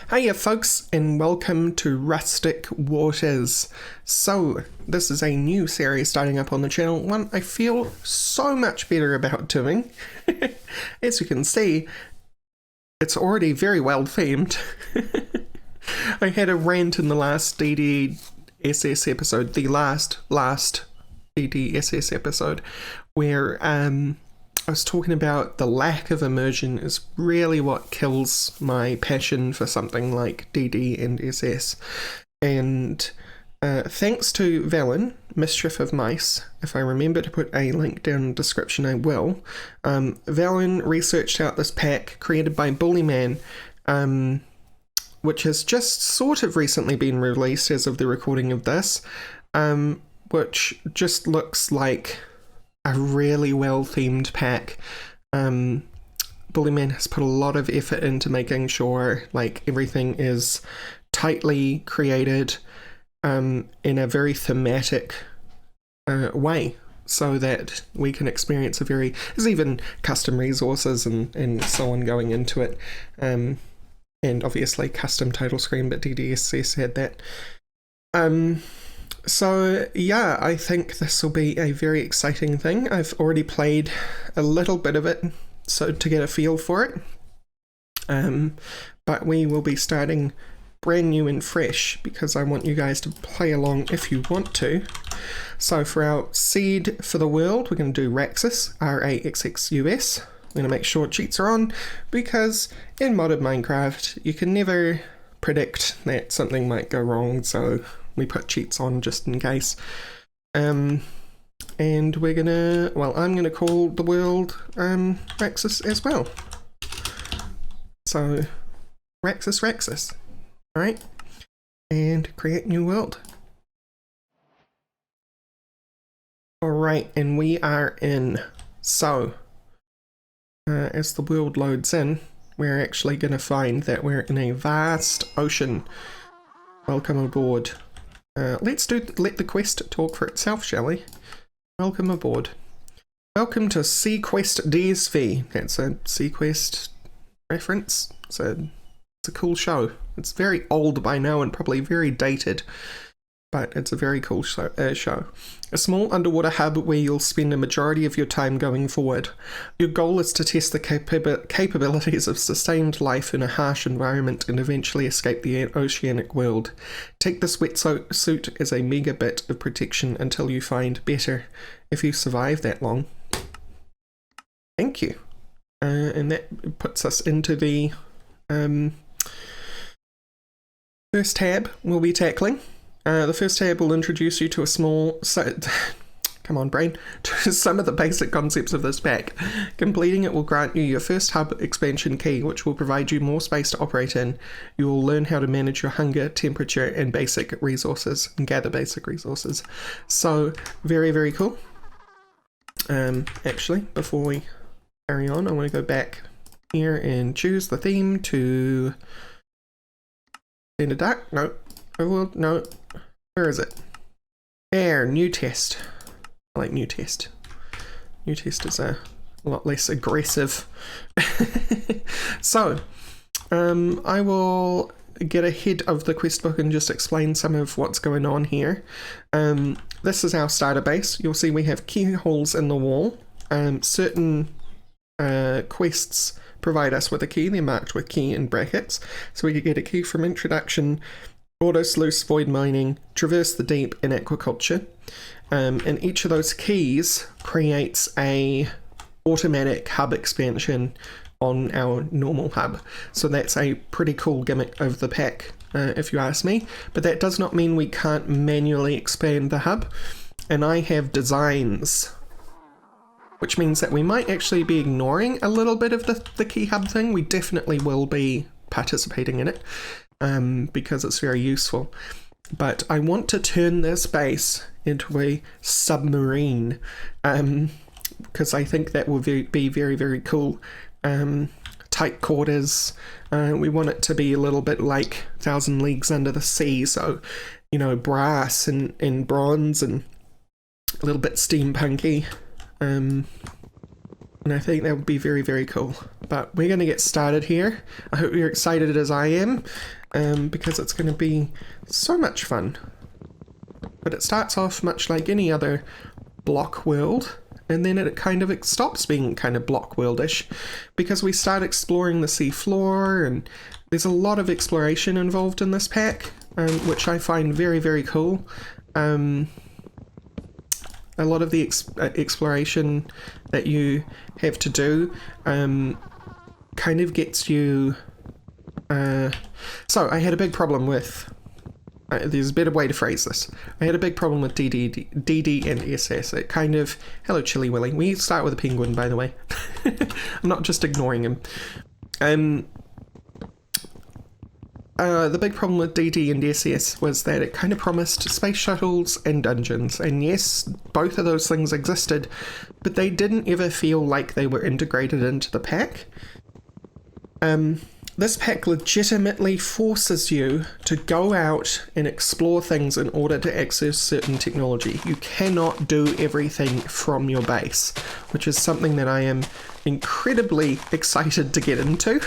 Hiya folks, and welcome to Rustic Waters. So, this is a new series starting up on the channel, one I feel so much better about doing. As you can see, it's already very well themed. I had a rant in the last DDSS episode, the last DDSS episode, where I was talking about the lack of immersion is really what kills my passion for something like DD and SS. And thanks to Vallen, Mischief of Mice, if I remember to put a link down in the description, I will. Vallen researched out this pack created by Bullyman, which has just sort of recently been released as of the recording of this, which just looks like a really well-themed pack. Bullyman has put a lot of effort into making sure like everything is tightly created in a very thematic way, so that we can experience there's even custom resources and so on going into it, and obviously custom title screen, but DDSS had that. So yeah, I think this will be a very exciting thing. I've already played a little bit of it so to get a feel for it, but we will be starting brand new and fresh because I want you guys to play along if you want to. So for our seed for the world, we're going to do Raxus, R-A-X-X-U-S. We're going to make sure cheats are on because in modded Minecraft you can never predict that something might go wrong, so we put cheats on just in case. And we're gonna, I'm gonna call the world Raxus as well. So Raxus. Alright. And create new world. Alright, and we are in. So as the world loads in, we're actually gonna find that we're in a vast ocean. Welcome aboard. Let the quest talk for itself, shall we? Welcome aboard. Welcome to SeaQuest DSV. That's a SeaQuest reference. It's a cool show. It's very old by now and probably very dated, but it's a very cool show. A small underwater hub where you'll spend a majority of your time going forward. Your goal is to test the capabilities of sustained life in a harsh environment and eventually escape the oceanic world. Take this wetsuit as a mega bit of protection until you find better, if you survive that long. Thank you. And that puts us into the first tab we'll be tackling. The first tab will introduce you to a small come on brain, to some of the basic concepts of this pack. Completing it will grant you your first hub expansion key, which will provide you more space to operate in. You will learn how to manage your hunger, temperature, and basic resources, and gather basic resources. So, very, very cool. Actually, before we carry on, I want to go back here and choose the theme to Standard Dark. No. No. Where is it? There, new test. I like new test. New test is a lot less aggressive. So, I will get ahead of the quest book and just explain some of what's going on here. This is our starter base. You'll see we have keyholes in the wall. Certain quests provide us with a key. They're marked with key in brackets. So we could get a key from introduction, auto sluice, void mining, traverse the deep, and aquaculture. And each of those keys creates a automatic hub expansion on our normal hub. So that's a pretty cool gimmick of the pack, if you ask me. But that does not mean we can't manually expand the hub. And I have designs, which means that we might actually be ignoring a little bit of the key hub thing. We definitely will be participating in it. Because it's very useful. But I want to turn this base into a submarine, because I think that will be very, very cool. Tight quarters. We want it to be a little bit like 1,000 Leagues Under the Sea, so, you know, brass and bronze and a little bit steampunky. And I think that would be very, very cool. But we're going to get started here. I hope you're excited as I am, because it's going to be so much fun. But it starts off much like any other block world, and then it kind of stops being kind of block worldish, because we start exploring the sea floor, and there's a lot of exploration involved in this pack, which I find very, very cool. A lot of the exploration that you have to do kind of gets you... So I had a big problem with... there's a better way to phrase this. I had a big problem with DD and SS. It kind of... Hello, Chilly Willy. We start with a penguin, by the way. I'm not just ignoring him. The big problem with DD and SS was that it kind of promised space shuttles and dungeons, and yes, both of those things existed, but they didn't ever feel like they were integrated into the pack. This pack legitimately forces you to go out and explore things in order to access certain technology. You cannot do everything from your base, which is something that I am incredibly excited to get into.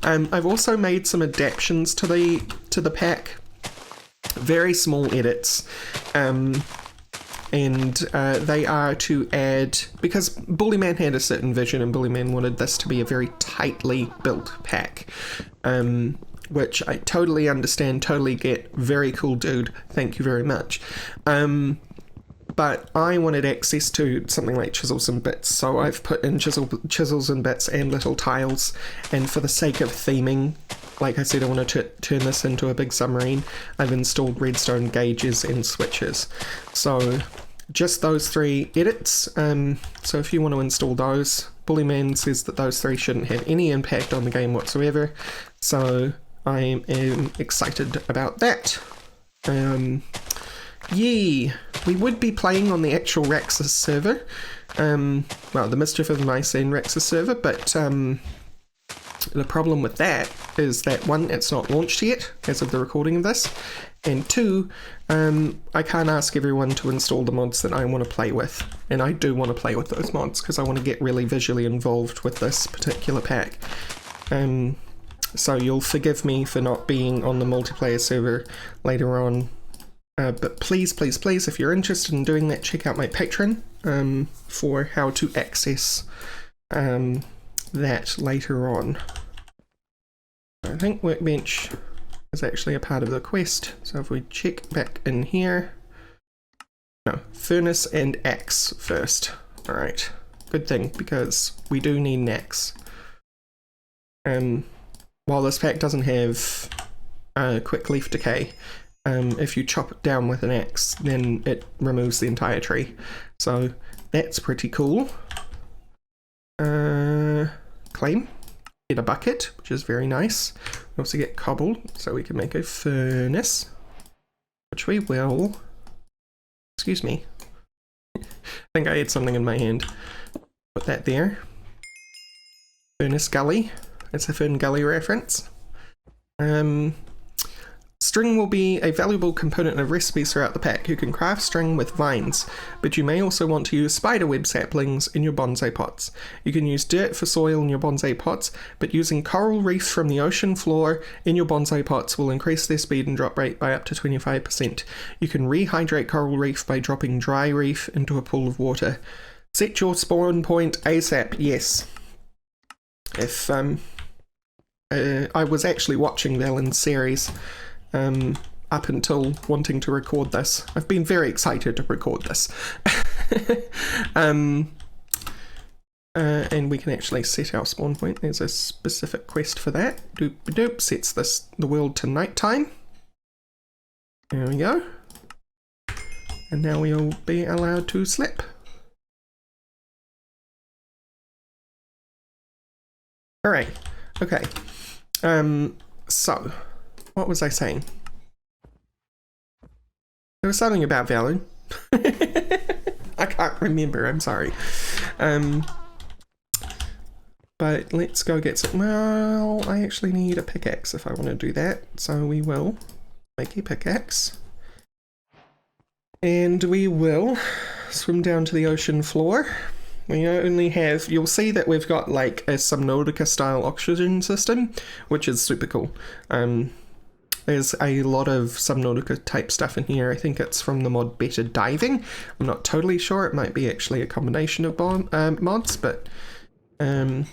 I've also made some adaptations to the pack, very small edits, and they are to add, because Bullyman had a certain vision and Bullyman wanted this to be a very tightly built pack, which I totally understand, totally get. Very cool dude, thank you very much. But I wanted access to something like chisels and bits, so I've put in chisels and bits and little tiles, and for the sake of theming, like I said, I want to turn this into a big submarine. I've installed redstone gauges and switches. So just those 3 edits, so if you want to install those, Bullyman says that those 3 shouldn't have any impact on the game whatsoever, so I am excited about that. Yee! We would be playing on the actual Raxus server, well, the Mischief of Mice and Raxus server, but the problem with that is that 1, it's not launched yet as of the recording of this, and 2, I can't ask everyone to install the mods that I want to play with, and I do want to play with those mods because I want to get really visually involved with this particular pack. So you'll forgive me for not being on the multiplayer server later on. But please, please, please, if you're interested in doing that, check out my Patreon for how to access that later on. I think Workbench is actually a part of the quest, so if we check back in here... No, Furnace and Axe first. Alright, good thing, because we do need an axe. While this pack doesn't have quick leaf decay, if you chop it down with an axe, then it removes the entire tree. So that's pretty cool. Claim. Get a bucket, which is very nice. We also get cobble, so we can make a furnace, which we will. Excuse me. I think I had something in my hand. Put that there. Furnace Gully. It's a Fern Gully reference. String will be a valuable component of recipes throughout the pack. You can craft string with vines, but you may also want to use spiderweb saplings in your bonsai pots. You can use dirt for soil in your bonsai pots, but using coral reefs from the ocean floor in your bonsai pots will increase their speed and drop rate by up to 25%. You can rehydrate coral reef by dropping dry reef into a pool of water. Set your spawn point ASAP, yes. If I was actually watching Vallen's series up until wanting to record this. I've been very excited to record this. And we can actually set our spawn point. There's a specific quest for that. Doop-doop, sets the world to nighttime. There we go. And now we'll be allowed to sleep. Alright, okay. So, what was I saying? There was something about Vallen. I can't remember, I'm sorry. But let's go get some... Well, I actually need a pickaxe if I want to do that. So we will make a pickaxe. And we will swim down to the ocean floor We only have, you'll see that we've got like a Subnautica style oxygen system, which is super cool. There's a lot of Subnautica type stuff in here. I think it's from the mod Better Diving. I'm not totally sure. It might be actually a combination of mods, but I'm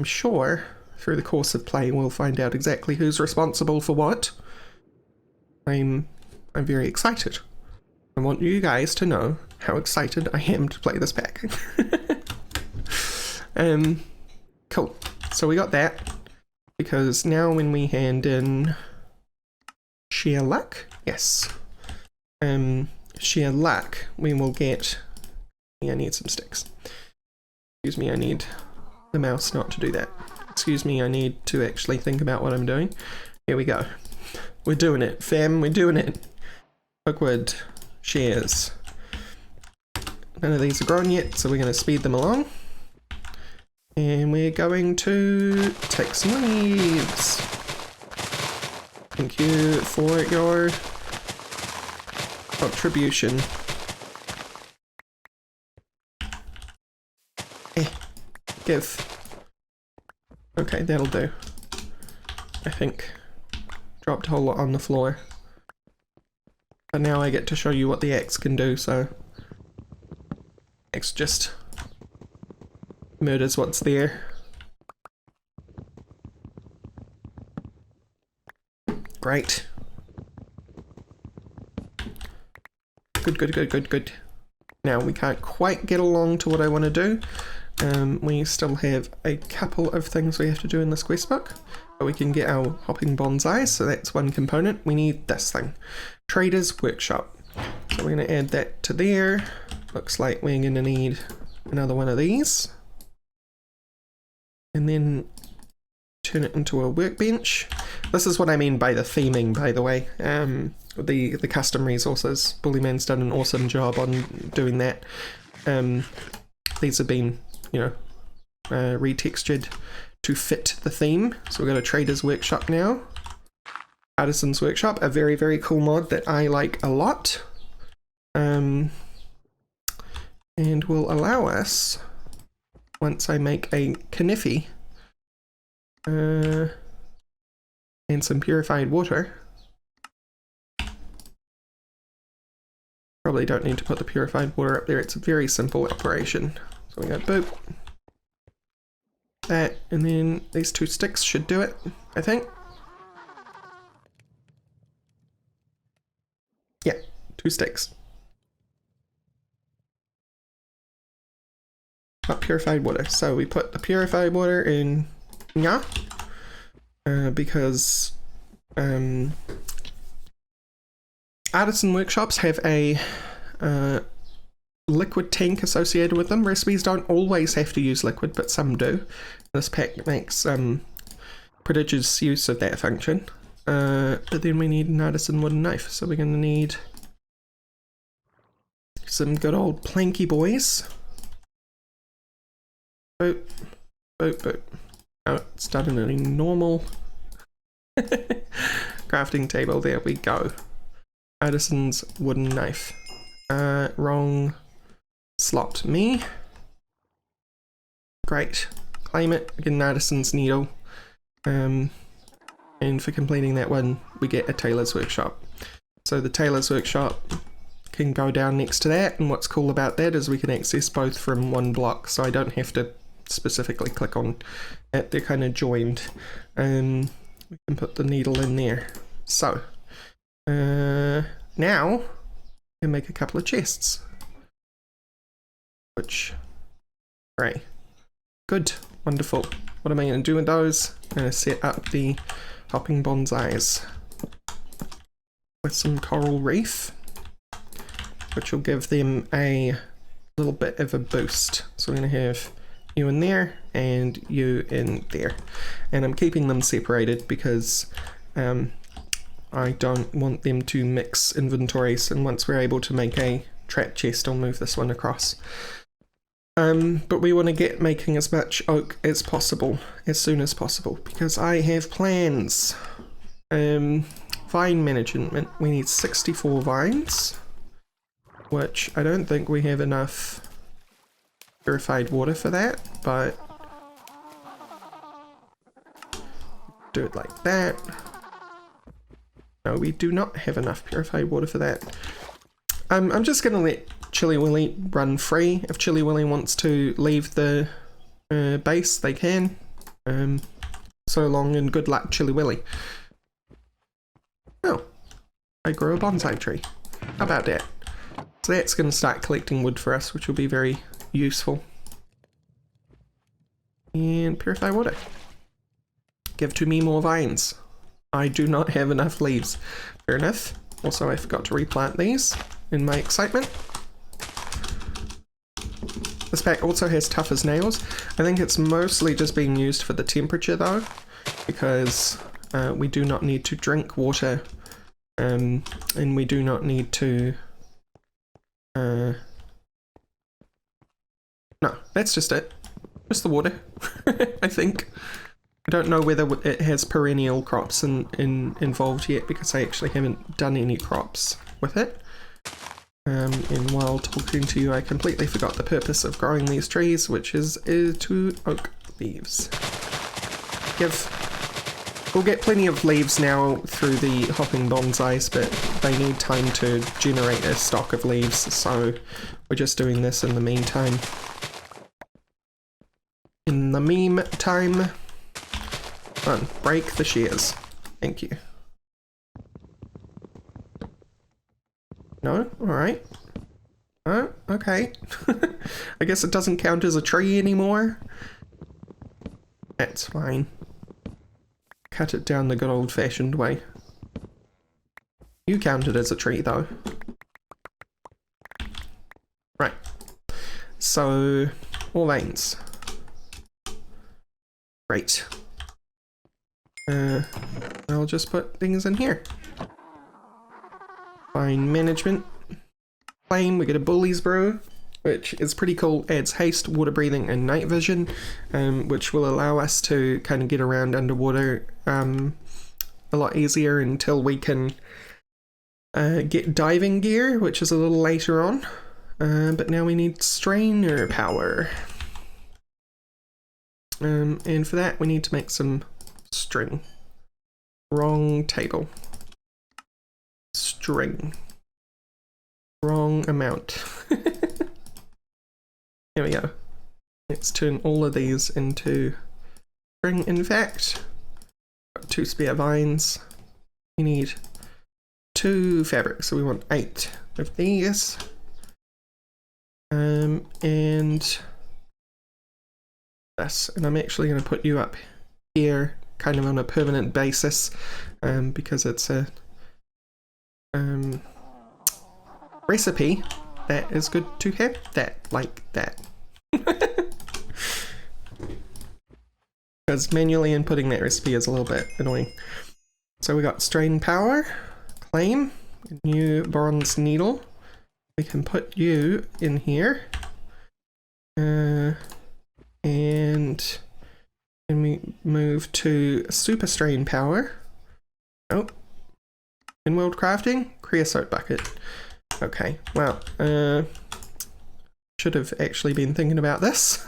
sure through the course of play we'll find out exactly who's responsible for what. I'm very excited. I want you guys to know how excited I am to play this pack. Cool. So we got that, because now when we hand in sheer luck, yes, sheer luck, we will get, I need some sticks. Excuse me, I need the mouse not to do that. Excuse me, I need to actually think about what I'm doing. Here we go. We're doing it, fam, we're doing it. Oakwood, shares. None of these are grown yet, so we're going to speed them along. And we're going to take some leaves. Thank you for your contribution. Give. Okay, that'll do. I think. Dropped a whole lot on the floor. But now I get to show you what the axe can do, so... Axe just murders what's there. Great. Good. Now we can't quite get along to what I want to do. We still have a couple of things we have to do in this quest book, but we can get our hopping bonsais, so that's one component. We need this thing. Trader's Workshop. So we're going to add that to there. Looks like we're going to need another one of these. And then turn it into a workbench. This is what I mean by the theming, by the way. The custom resources. Bullyman's done an awesome job on doing that. These have been, you know, retextured to fit the theme. So we've got a Trader's Workshop now. Artisan's Workshop, a very, very cool mod that I like a lot. And will allow us, once I make a Kniffy, and some purified water. Probably don't need to put the purified water up there, it's a very simple operation. So we got boop, that, and then these two sticks should do it, I think. Yeah, 2 sticks. Not purified water. So we put the purified water in yeah, because artisan workshops have a liquid tank associated with them. Recipes don't always have to use liquid, but some do. This pack makes prodigious use of that function. But then we need an artisan wooden knife, so we're going to need some good old planky boys. Boop, boop, boop. Oh, it's done in a normal crafting table. There we go. Artisan's wooden knife. Wrong slot. Me. Great. Claim it. Get an artisan's needle. And for completing that one, we get a tailor's workshop. So the tailor's workshop can go down next to that, and what's cool about that is we can access both from one block, so I don't have to specifically click on it, they're kind of joined. We can put the needle in there. So now we can make a couple of chests, which great, good, wonderful. What am I going to do with those? I'm going to set up the hopping bonsais with some coral reef, which will give them a little bit of a boost. So we're going to have you in there and you in there, and I'm keeping them separated because I don't want them to mix inventories, and once we're able to make a trap chest I'll move this one across. But we want to get making as much oak as possible as soon as possible because I have plans. Vine management, we need 64 vines, which I don't think we have enough purified water for that, but do it like that. No, we do not have enough purified water for that. I'm just going to let Chilly Willy run free. If Chilly Willy wants to leave the base, they can. So long and good luck, Chilly Willy. Oh, I grew a bonsai tree. How about that? So that's going to start collecting wood for us, which will be very useful. And purify water. Give to me more vines. I do not have enough leaves. Fair enough. Also, I forgot to replant these in my excitement. This pack also has tough as nails. I think it's mostly just being used for the temperature though, because we do not need to drink water, and we do not need to... no, that's just it. Just the water, I think. I don't know whether it has perennial crops involved yet, because I actually haven't done any crops with it. And while talking to you, I completely forgot the purpose of growing these trees, which is to oak leaves. We'll get plenty of leaves now through the hopping bonsais, but they need time to generate a stock of leaves, so we're just doing this in the meantime. In the meantime, come on, break the shears. Thank you. No? Alright. Oh, okay. I guess it doesn't count as a tree anymore. That's fine. Cut it down the good old-fashioned way. You count it as a tree, though. Right. So, all veins. Great. I'll just put things in here. Vine management. Flame, we get a Bully's Brew, which is pretty cool. Adds haste, water breathing, and night vision, which will allow us to kind of get around underwater a lot easier until we can get diving gear, which is a little later on. But now we need strainer power. And for that we need to make some string. Wrong table. String. Wrong amount. Here we go. Let's turn all of these into string. In fact, got 2 spare vines. We need 2 fabrics, so we want 8 of these. And this, and I'm actually going to put you up here kind of on a permanent basis, because it's a recipe that is good to have that like that. Because manually inputting that recipe is a little bit annoying. So we got strain power, claim, new bronze needle. We can put you in here. And then we move to super strain power. Oh. In world crafting, creosote bucket. Okay, well, should have actually been thinking about this.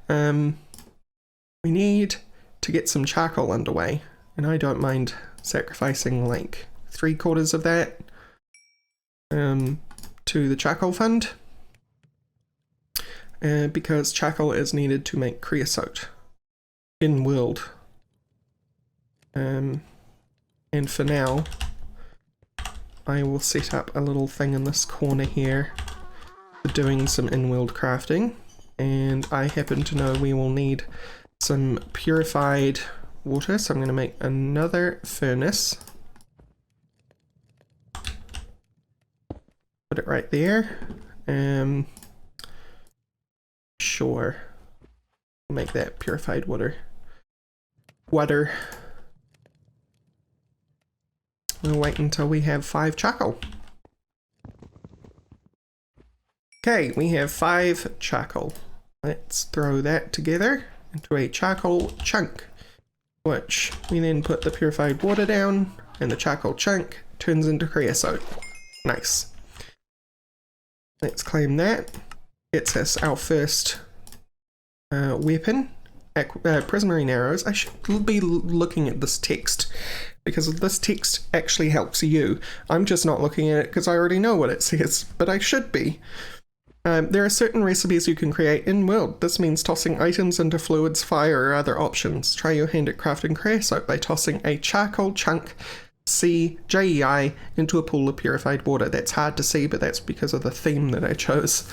We need to get some charcoal underway, and I don't mind sacrificing like 3/4 of that to the charcoal fund, because charcoal is needed to make creosote in world. And for now, I will set up a little thing in this corner here for doing some in-world crafting, and I happen to know we will need some purified water, so I'm going to make another furnace. Put it right there. Sure. Make that purified water. Water. We'll wait until we have 5 charcoal. Okay, we have 5 charcoal. Let's throw that together into a charcoal chunk, which we then put the purified water down, and the charcoal chunk turns into creosote. Nice. Let's claim that, gets us our first weapon, prismarine arrows. I should be looking at this text, because this text actually helps you. I'm just not looking at it because I already know what it says, but I should be. There are certain recipes you can create in-world. This means tossing items into fluids, fire, or other options. Try your hand at crafting creosote by tossing a charcoal chunk, CJEI, into a pool of purified water. That's hard to see, but that's because of the theme that I chose.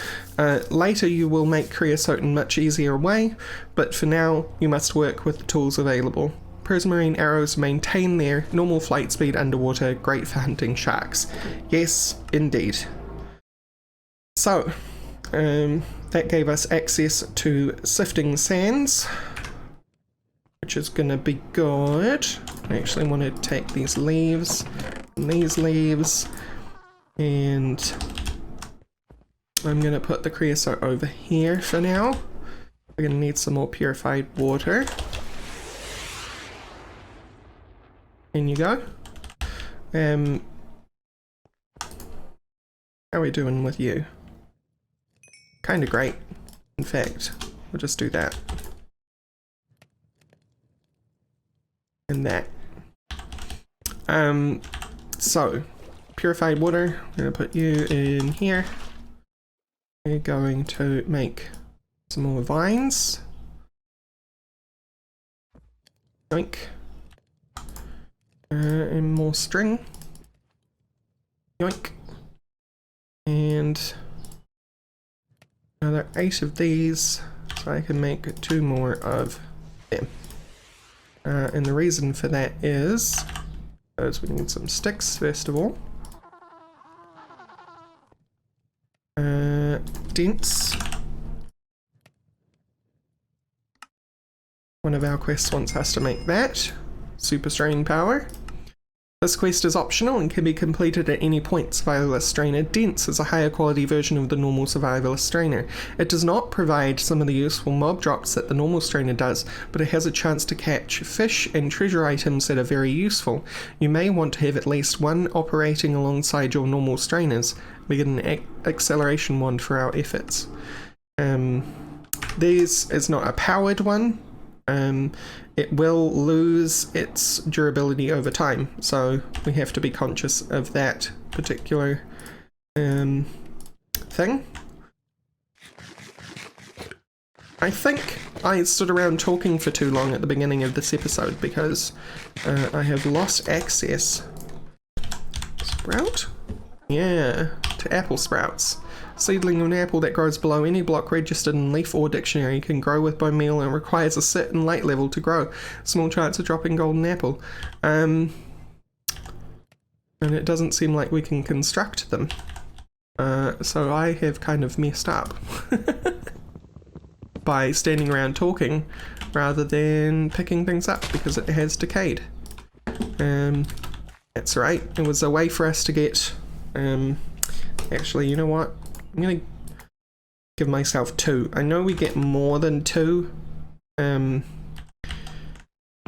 Later you will make creosote in a much easier way, but for now you must work with the tools available. Prismarine arrows maintain their normal flight speed underwater, great for hunting sharks. Yes, indeed. So, that gave us access to sifting sands, which is going to be good. I actually want to take these leaves and these leaves, and I'm going to put the creosote over here for now. We're going to need some more purified water. In you go. How are we doing with you? Kind of great. In fact, we'll just do that. And that. So, purified water, I'm going to put you in here. We're going to make some more vines. Yoink. And more string. Yoink. And another 8 of these, so I can make 2 more of them. And the reason for that is because we need some sticks first of all. Dents. One of our quests wants us to make that. Super strain power. This quest is optional and can be completed at any point. Survivalist Strainer Dents is a higher quality version of the normal Survivalist Strainer. It does not provide some of the useful mob drops that the normal Strainer does, but it has a chance to catch fish and treasure items that are very useful. You may want to have at least one operating alongside your normal Strainers. We get an acceleration wand for our efforts. This is not a powered one. It will lose its durability over time, so we have to be conscious of that particular thing. I think I stood around talking for too long at the beginning of this episode because I have lost access. Sprout? Yeah, to apple sprouts. Seedling of an apple that grows below any block registered in Leaf or Dictionary can grow with bone meal and requires a certain light level to grow. Small chance of dropping golden apple. And it doesn't seem like we can construct them. So I have kind of messed up by standing around talking rather than picking things up because it has decayed. That's right. It was a way for us to get... actually, you know what? I'm going to give myself 2. I know we get more than 2 at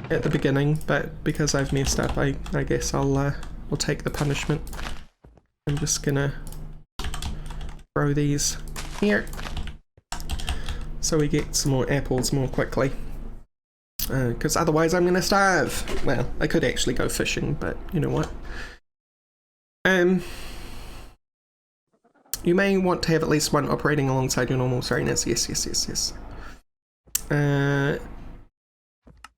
the beginning, but because I've messed up, I guess I'll take the punishment. I'm just going to throw these here so we get some more apples more quickly. Because otherwise I'm going to starve. Well, I could actually go fishing, but you know what? You may want to have at least one operating alongside your normal strainers. Yes.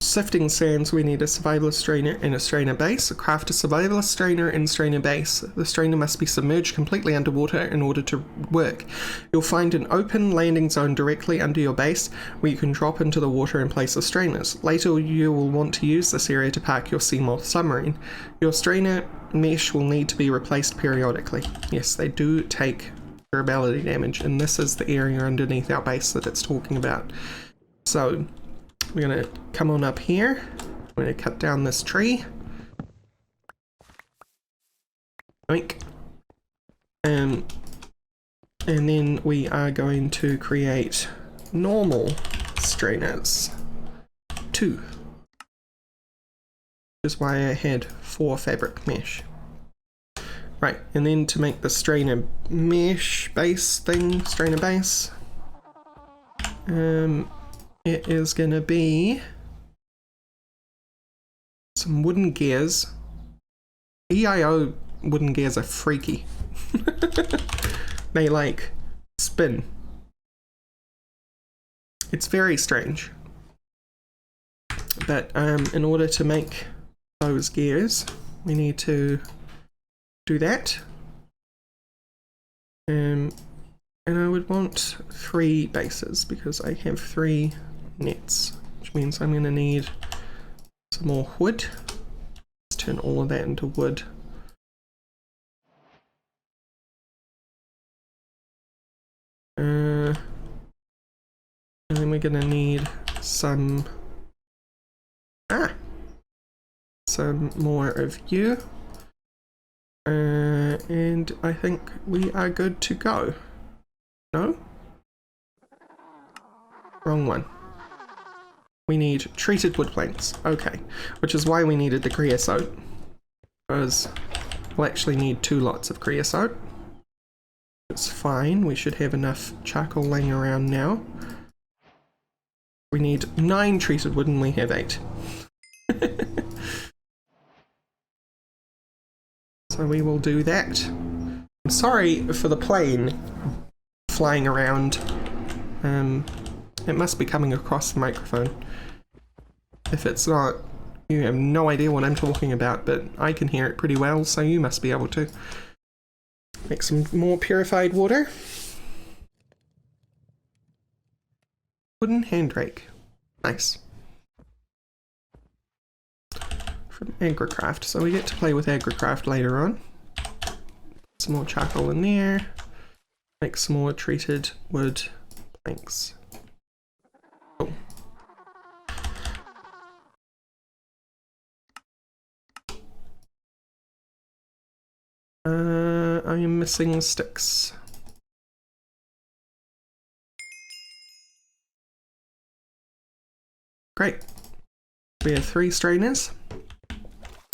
Sifting sands, we need a survivalist strainer and a strainer base. Craft a survivalist strainer and strainer base. The strainer must be submerged completely underwater in order to work. You'll find an open landing zone directly under your base where you can drop into the water and place the strainers. Later you will want to use this area to park your Seamoth submarine. Your strainer mesh will need to be replaced periodically. Yes, they do take durability damage, and this is the area underneath our base that it's talking about. So we're going to come on up here. We're going to cut down this tree. Oink. And then we are going to create normal strainers. 2. Which is why I had 4 fabric mesh. Right, and then to make the strainer mesh base thing, strainer base, It is gonna be some wooden gears. EIO wooden gears are freaky. They like spin. It's very strange. But in order to make those gears, we need to do that. And I would want 3 bases because I have 3 nets, which means I'm going to need some more wood. Let's turn all of that into wood. And then we're going to need some more of you. And I think we are good to go. No? Wrong one. We need treated wood planks. Okay. Which is why we needed the creosote. Because we'll actually need 2 lots of creosote. It's fine. We should have enough charcoal laying around now. We need 9 treated wood and we have 8. So we will do that. I'm sorry for the plane flying around. It must be coming across the microphone. If it's not, you have no idea what I'm talking about, but I can hear it pretty well, so you must be able to. Make some more purified water. Wooden handrake. Nice. From Agricraft, so we get to play with Agricraft later on. Some more charcoal in there. Make some more treated wood planks. Cool. I am missing sticks. Great. We have 3 strainers.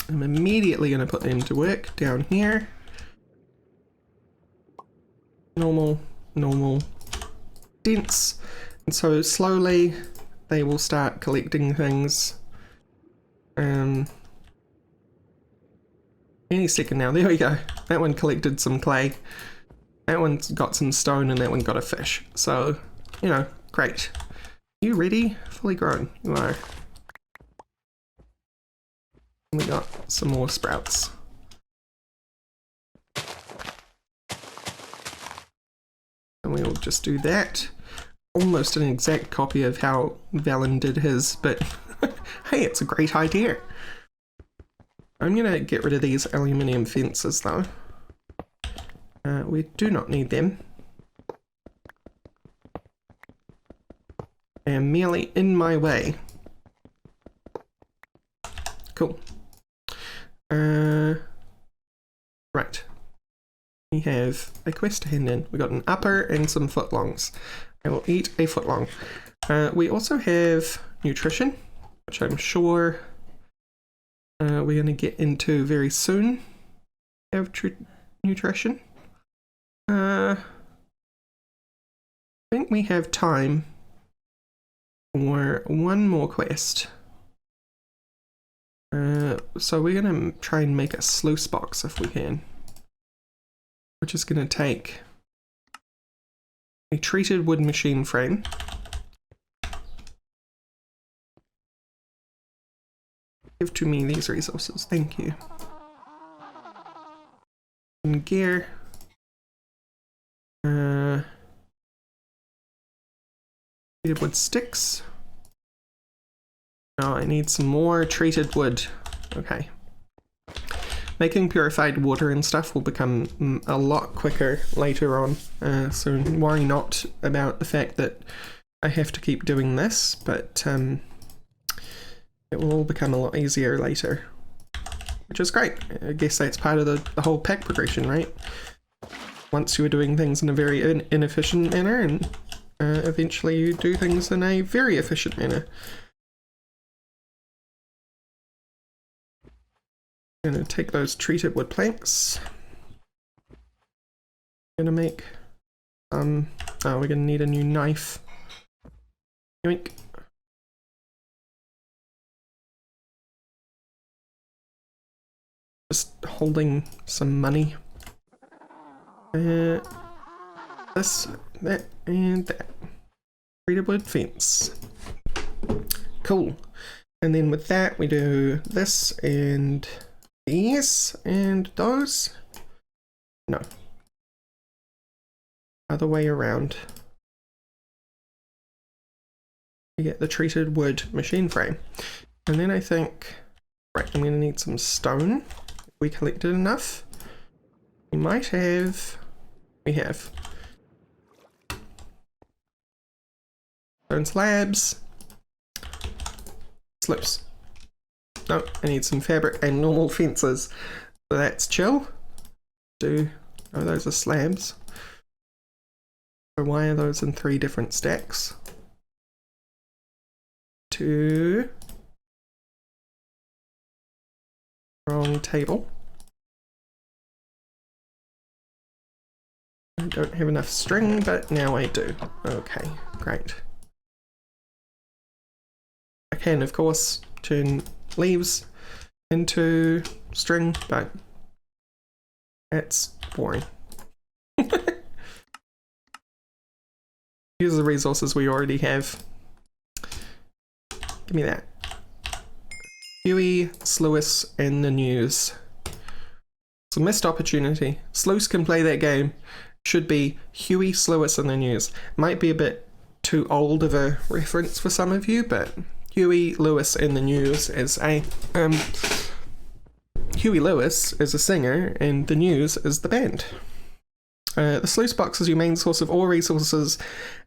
I'm immediately going to put them to work down here. Normal, normal, dense. And so slowly they will start collecting things. Any second now. There we go. That one collected some clay. That one's got some stone and that one got a fish. So, you know, great. You ready? Fully grown. You are. We got some more sprouts. And we'll just do that. Almost an exact copy of how Vallen did his, but hey, it's a great idea. I'm gonna get rid of these aluminium fences though. We do not need them. They are merely in my way. Cool. Right. We have a quest to hand in. We got an upper and some footlongs. I will eat a footlong. We also have nutrition, which I'm sure we're going to get into very soon. Have nutrition. I think we have time for one more quest. So we're going to try and make a sluice box if we can. Which is going to take a treated wood machine frame. Give to me these resources, thank you. And gear. Treated wood sticks. Oh, I need some more treated wood. Okay. Making purified water and stuff will become a lot quicker later on, so worry not about the fact that I have to keep doing this, but it will all become a lot easier later, which is great. I guess that's part of the whole pack progression, right? Once you were doing things in a very inefficient manner, and eventually you do things in a very efficient manner. I'm going to take those treated wood planks. I'm going to make oh, we're going to need a new knife. Yoink. Just holding some money. This, that, and that. Treated wood fence. Cool. And then with that, we do this and these and those. No. Other way around. You get the treated wood machine frame. And then I think, right, I'm going to need some stone. If we collected enough. We might have, we have. Stone slabs. Sluice. No, I need some fabric and normal fences. So that's chill. Oh, those are slabs. So why are those in 3 different stacks? 2. Wrong table. I don't have enough string, but now I do. Okay, great. I can, of course, turn leaves into string, but that's boring. Here's the resources we already have. Give me that. Huey, Sluice, and the news. It's a missed opportunity. Sluice can play that game. Should be Huey, Sluice, and the news. Might be a bit too old of a reference for some of you, but Huey, Lewis, and the news is a... Huey Lewis is a singer, and the news is the band. The Sluice Box is your main source of all resources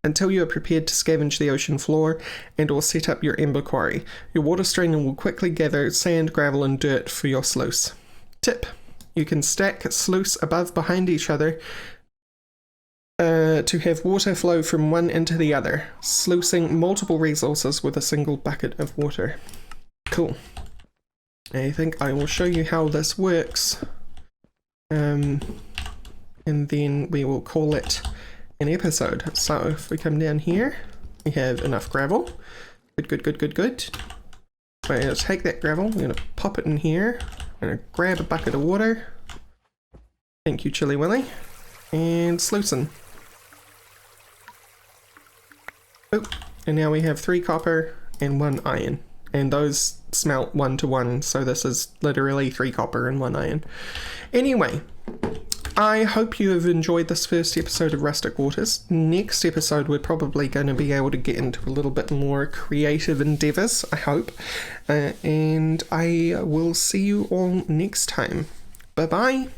until you are prepared to scavenge the ocean floor and or set up your ember quarry. Your water strainer will quickly gather sand, gravel, and dirt for your sluice. Tip: you can stack sluice above behind each other to have water flow from one into the other, sluicing multiple resources with a single bucket of water. Cool. I think I will show you how this works. And then we will call it an episode. So if we come down here, we have enough gravel. Good, good, good, good, good. So I'm going to take that gravel, I'm going to pop it in here. I'm going to grab a bucket of water. Thank you, Chilly Willy. And sluicing. Oh, and now we have 3 copper and 1 iron. And those smelt 1 to 1, so this is literally 3 copper and 1 iron. Anyway, I hope you have enjoyed this first episode of Rustic Waters. Next episode we're probably going to be able to get into a little bit more creative endeavours, I hope. And I will see you all next time. Bye bye.